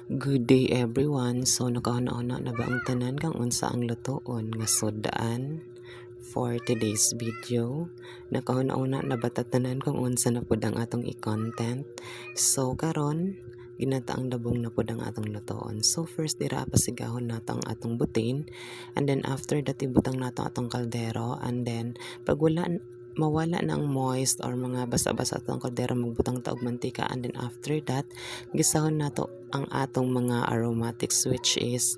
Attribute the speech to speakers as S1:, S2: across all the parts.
S1: Good day everyone. So nakauna-una na ba ang tanan kang unsa ang lutoon nga sudaan for today's video? Nakauna-una na ba ta tanan kung unsa na pud ang atong i-content? So karon ginata ang dabong na pud ang atong lutoon. So first dira pasigahon nato ang atong butin, and then after that ibutang nato atong kaldero, and then pag mawala na ang moist or mga basa-basa atong kaldero, magbutang ta og mantika, and then after that gisahon nato ang atong mga aromatics, which is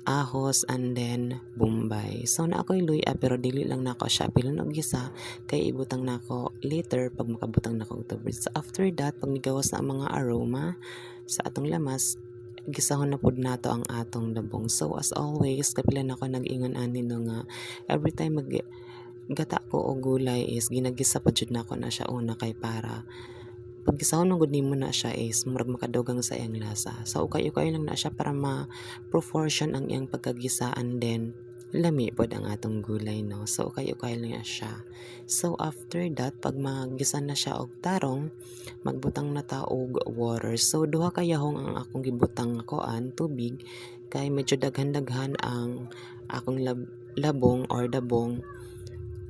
S1: ahos and then bombay. So na ako'y luya pero dili lang nako siya pilon og gisa kay ibutang nako later pag makabutang nako og tubig. So after that pag nigawas na ang mga aroma sa atong lamas, gisahon na pud nato ang atong dabong. So as always kapila nako nag-ingon ani no nga every time gata ko og gulay is ginagisa pa jud nako na siya una kay para pag gisahon gud nimo na siya is murag makadugang sa iyang lasa. So ukay-ukay lang na siya para ma-proportion ang iyang pagkagisa, and then lami pod ang atong gulay, no. So ukay-ukay lang na siya. So after that pag magisa na siya og tarong, magbutang na ta og water. So duha ka yahong ang akong gibutang koan tubig kay medyo daghan-daghan ang akong labong or dabong.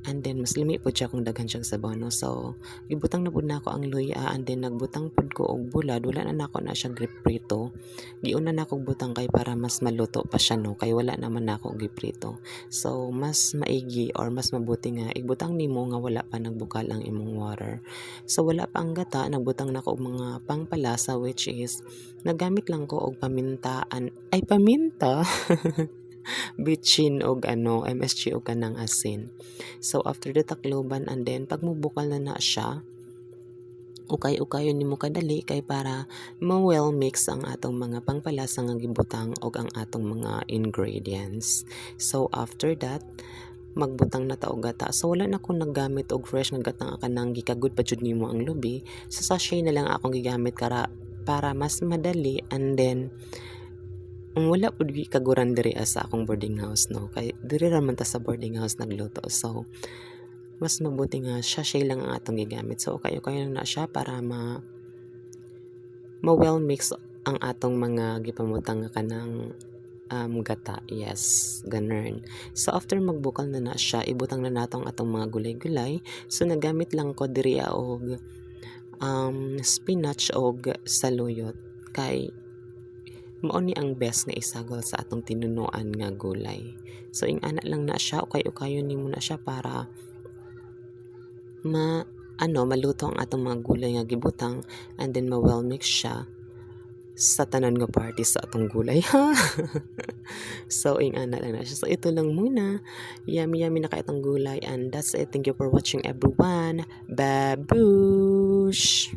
S1: And then mas limi po siya kung daghan siyang sabaw, no. So gibutang na pud nako ang luya, and then nagbutang pud ko og bulad. Wala na nako na siya giprito. Giuna na nako butang kay para mas maluto pa siya, no, kay wala naman nako giprito. So mas maigi or mas mabuti nga igbutang nimo nga wala pa nagbukal ang imong water. So wala pa ang gata, nagbutang nako og mga pangpalasa, which is nagamit lang ko og paminta bitchin og MSG og kanang asin. So after the takloban, and then pag mubukal na siya, ukay-ukayon nimo kadali kay para ma-well mix ang atong mga pangpalasa nga gibutang og ang atong mga ingredients. So after that magbutang na ta og gata. So wala na ko naggamit og fresh nga gata nga kanang gikagud pa jud nimo ang lubi. So sachet na lang akong gigamit para mas madali, and then wala pud kaguran diri sa akong boarding house, no, kay diri raman ta sa boarding house nagluto. So mas mabuti nga sachet lang ang atong gigamit. So okay lang na siya para ma-well mix ang atong mga gipamutang nga kanang gata. Yes, ganun. So after magbukal na siya, ibutang na nato ang atong mga gulay-gulay. So nagamit lang ko diri og spinach og saluyot kay mao ni ang best nga isagol sa atong tinunuan nga gulay. So ingana lang na siya, ukay-ukayon nimo na siya para maluto ang atong mga gulay nga gibutang, and then ma-well mix siya sa tanan nga party sa atong gulay. So ingana lang na siya. So ito lang muna. Yummy na kay atong gulay, and that's it. Thank you for watching everyone. Babush!